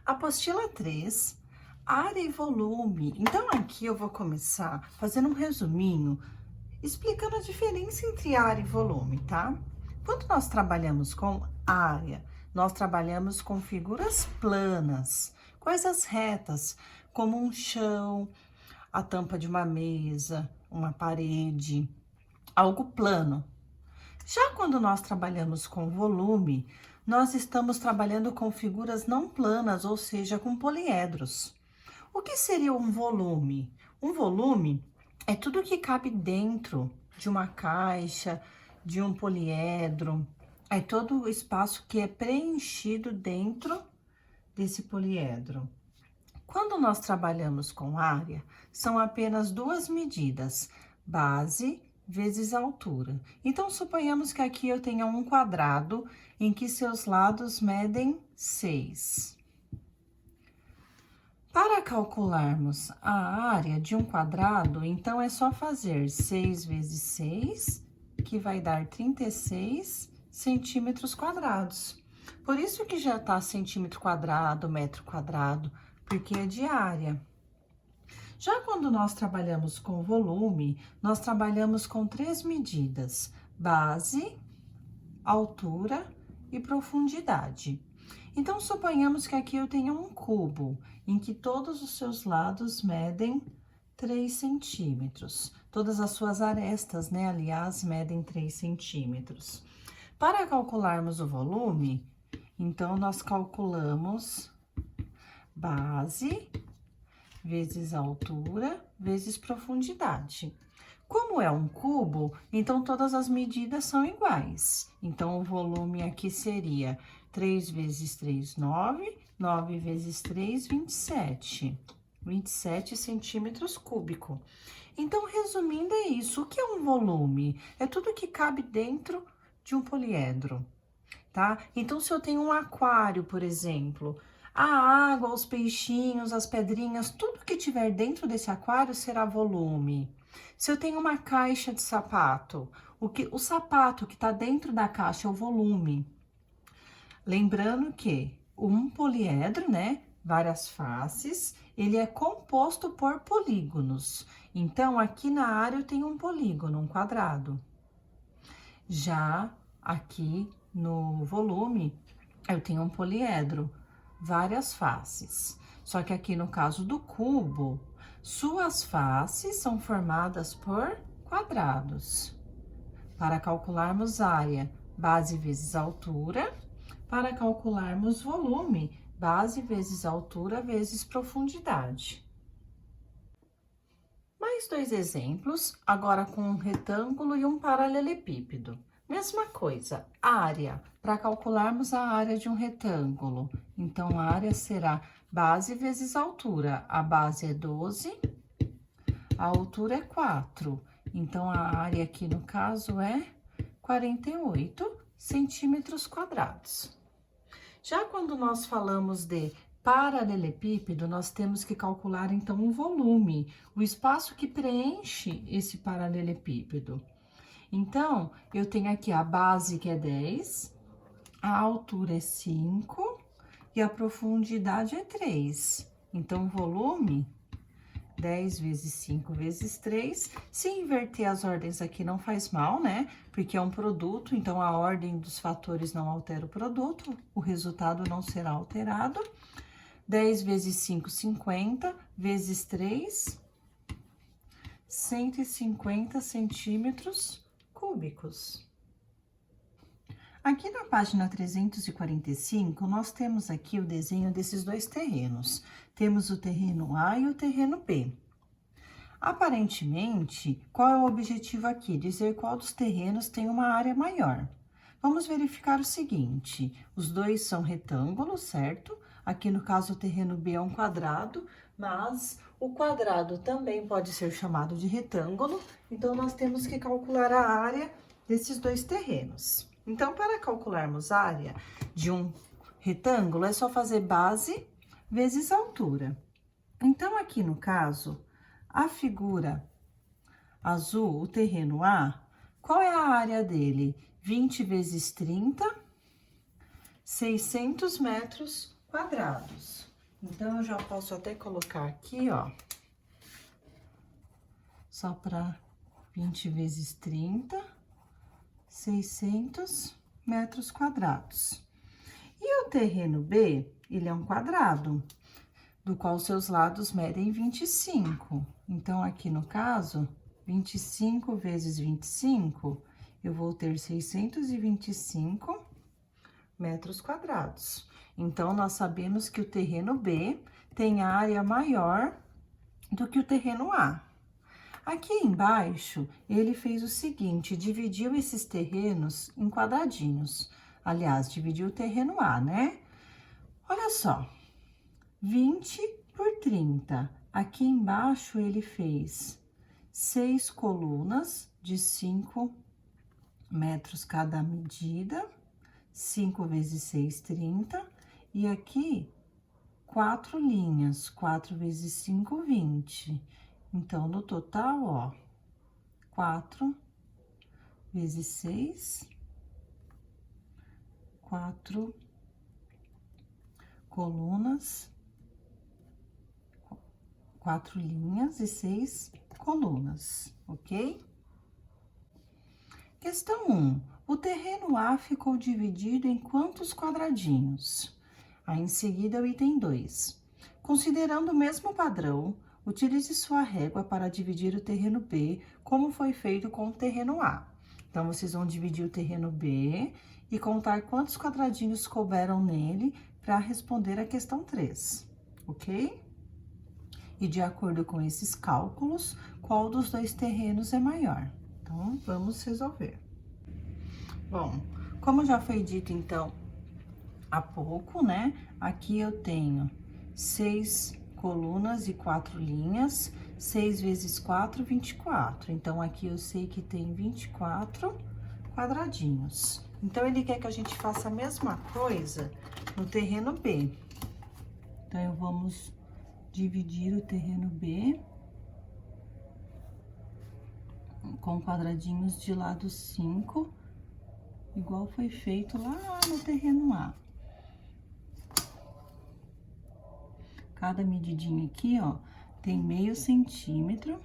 Apostila 3, área e volume. Então, aqui eu vou começar fazendo um resuminho, explicando a diferença entre área e volume, tá? Quando nós trabalhamos com área, nós trabalhamos com figuras planas, coisas retas, como um chão, a tampa de uma mesa, uma parede, algo plano. Já quando nós trabalhamos com volume, nós estamos trabalhando com figuras não planas, ou seja, com poliedros. O que seria um volume? Um volume é tudo que cabe dentro de uma caixa, de um poliedro. É todo o espaço que é preenchido dentro desse poliedro. Quando nós trabalhamos com área, são apenas duas medidas, base vezes altura. Então, suponhamos que aqui eu tenha um quadrado em que seus lados medem 6. Para calcularmos a área de um quadrado, então é só fazer 6 vezes 6, que vai dar 36 centímetros quadrados. Por isso que já tá centímetro quadrado, metro quadrado, porque é de área. Já quando nós trabalhamos com volume, nós trabalhamos com 3 medidas: base, altura e profundidade. Então, suponhamos que aqui eu tenha um cubo, em que todos os seus lados medem 3 centímetros. Todas as suas arestas, né, aliás, medem 3 centímetros. Para calcularmos o volume, então, nós calculamos base vezes altura vezes profundidade. Como é um cubo, então todas as medidas são iguais. Então, o volume aqui seria 3 vezes 3, 9, 9 vezes 3, 27. 27 centímetros cúbicos. Então, resumindo, é isso. O que é um volume? É tudo que cabe dentro de um poliedro, tá? Então, se eu tenho um aquário, por exemplo, a água, os peixinhos, as pedrinhas, tudo que tiver dentro desse aquário será volume. Se eu tenho uma caixa de sapato, o sapato que está dentro da caixa é o volume. Lembrando que um poliedro, né, várias faces, ele é composto por polígonos. Então, aqui na área eu tenho um polígono, um quadrado. Já aqui no volume, eu tenho um poliedro, várias faces. Só que aqui no caso do cubo, suas faces são formadas por quadrados. Para calcularmos área, base vezes altura. Para calcularmos volume, base vezes altura vezes profundidade. Mais 2 exemplos, agora com um retângulo e um paralelepípedo. Mesma coisa, área, para calcularmos a área de um retângulo. Então, a área será base vezes altura. A base é 12, a altura é 4. Então, a área aqui, no caso, é 48 centímetros quadrados. Já quando nós falamos de paralelepípedo, nós temos que calcular, então, o volume, o espaço que preenche esse paralelepípedo. Então, eu tenho aqui a base, que é 10, a altura é 5 e a profundidade é 3. Então, o volume, 10 vezes 5 vezes 3. Se inverter as ordens aqui não faz mal, né? Porque é um produto, então a ordem dos fatores não altera o produto, o resultado não será alterado. 10 vezes 5, 50, vezes 3, 150 centímetros cúbicos. Aqui na página 345, nós temos aqui o desenho desses dois terrenos. Temos o terreno A e o terreno B. Aparentemente, qual é o objetivo aqui? Dizer qual dos terrenos tem uma área maior. Vamos verificar o seguinte: os dois são retângulos, certo? Aqui no caso o terreno B é um quadrado, mas o quadrado também pode ser chamado de retângulo, então nós temos que calcular a área desses dois terrenos. Então, para calcularmos a área de um retângulo, é só fazer base vezes altura. Então, aqui no caso, a figura azul, o terreno A, qual é a área dele? 20 vezes 30, 600 metros quadrados. Então, eu já posso até colocar aqui, ó, só para 20 vezes 30, 600 metros quadrados. E o terreno B, ele é um quadrado, do qual seus lados medem 25. Então, aqui no caso, 25 vezes 25, eu vou ter 625 metros quadrados. Então, nós sabemos que o terreno B tem área maior do que o terreno A. Aqui embaixo, ele fez o seguinte, dividiu esses terrenos em quadradinhos. Aliás, dividiu o terreno A, né? Olha só, 20 por 30. Aqui embaixo, ele fez 6 colunas de 5 metros cada medida, 5 vezes 6, 30. E aqui, 4 linhas, 4 vezes 5, 20. Então, no total, ó, 4 vezes 6, 4 colunas, 4 linhas e 6 colunas, ok? Questão 1. O terreno A ficou dividido em quantos quadradinhos? Aí, em seguida, o item 2. Considerando o mesmo padrão, utilize sua régua para dividir o terreno B, como foi feito com o terreno A. Então, vocês vão dividir o terreno B e contar quantos quadradinhos couberam nele para responder a questão 3, ok? E de acordo com esses cálculos, qual dos dois terrenos é maior? Então, vamos resolver. Bom, como já foi dito, então, há pouco, né? Aqui eu tenho 6 colunas e 4 linhas, 6 vezes 4, 24. Então, aqui eu sei que tem 24 quadradinhos. Então, ele quer que a gente faça a mesma coisa no terreno B. Então, vamos dividir o terreno B com quadradinhos de lado 5, igual foi feito lá no terreno A. Cada medidinha aqui, ó, tem meio centímetro.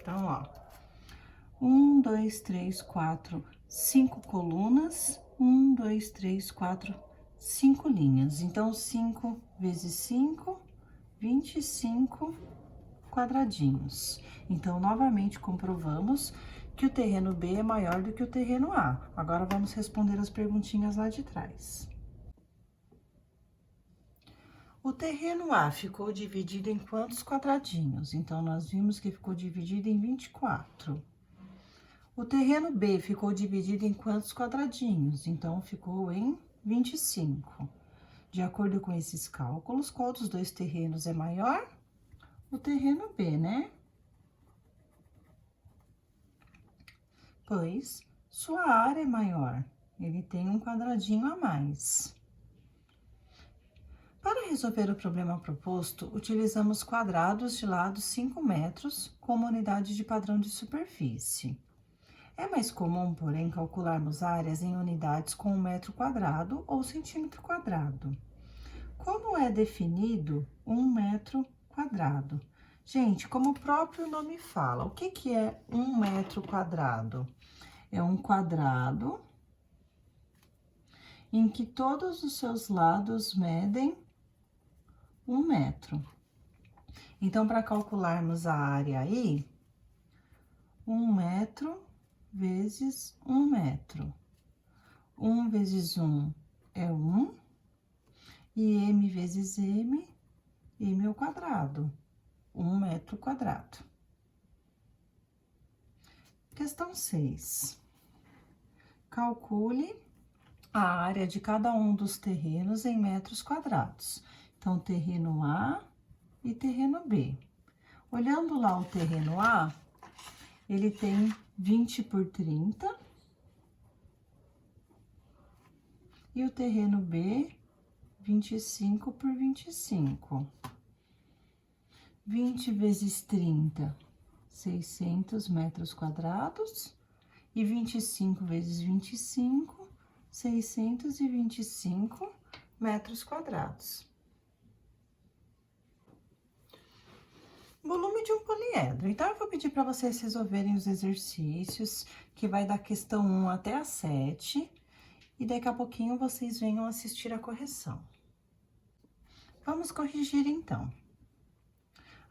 Então, ó, 1, 2, 3, 4, 5 colunas, 1, 2, 3, 4, 5 linhas. Então, 5 vezes 5, 25 quadradinhos. Então, novamente, comprovamos que o terreno B é maior do que o terreno A. Agora, vamos responder as perguntinhas lá de trás. O terreno A ficou dividido em quantos quadradinhos? Então, nós vimos que ficou dividido em 24. O terreno B ficou dividido em quantos quadradinhos? Então, ficou em 25. De acordo com esses cálculos, qual dos dois terrenos é maior? O terreno B, né? Pois sua área é maior, ele tem um quadradinho a mais. Para resolver o problema proposto, utilizamos quadrados de lado 5 metros como unidade de padrão de superfície. É mais comum, porém, calcularmos áreas em unidades com 1 metro quadrado ou centímetro quadrado. Como é definido 1 metro quadrado? Gente, como o próprio nome fala, o que é 1 metro quadrado? É um quadrado em que todos os seus lados medem 1 metro. Então, para calcularmos a área aí, 1 metro vezes 1 metro. 1 vezes 1 é 1, e m vezes m ao quadrado, 1 metro quadrado. Questão 6. Calcule a área de cada um dos terrenos em metros quadrados. Então, terreno A e terreno B. Olhando lá o terreno A, ele tem 20 por 30. E o terreno B, 25 por 25. 20 vezes 30, 600 metros quadrados. E 25 vezes 25, 625 metros quadrados. Volume de um poliedro. Então, eu vou pedir para vocês resolverem os exercícios, que vai da questão 1 até a 7. E daqui a pouquinho vocês venham assistir a correção. Vamos corrigir, então.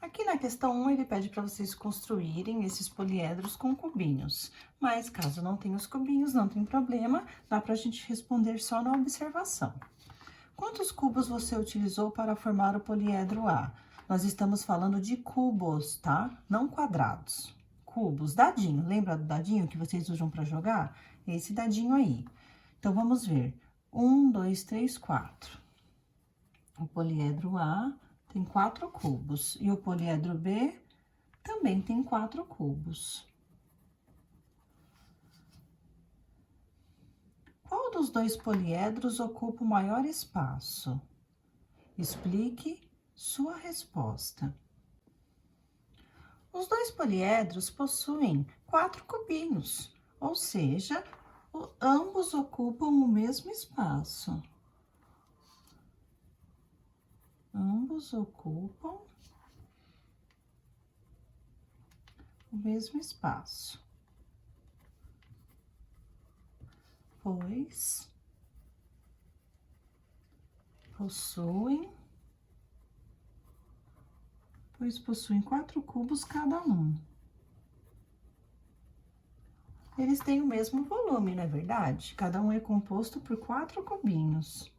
Aqui na questão 1, ele pede para vocês construírem esses poliedros com cubinhos. Mas, caso não tenha os cubinhos, não tem problema, dá para a gente responder só na observação. Quantos cubos você utilizou para formar o poliedro A? Nós estamos falando de cubos, tá? Não quadrados. Cubos, dadinho. Lembra do dadinho que vocês usam para jogar? Esse dadinho aí. Então, vamos ver. 1, 2, 3, 4. O poliedro A tem 4 cubos. E o poliedro B também tem 4 cubos. Qual dos dois poliedros ocupa o maior espaço? Explique sua resposta. Os dois poliedros possuem 4 cubinhos, ou seja, ambos ocupam o mesmo espaço. Ambos ocupam o mesmo espaço, pois possuem 4 cubos cada um. Eles têm o mesmo volume, não é verdade? Cada um é composto por 4 cubinhos.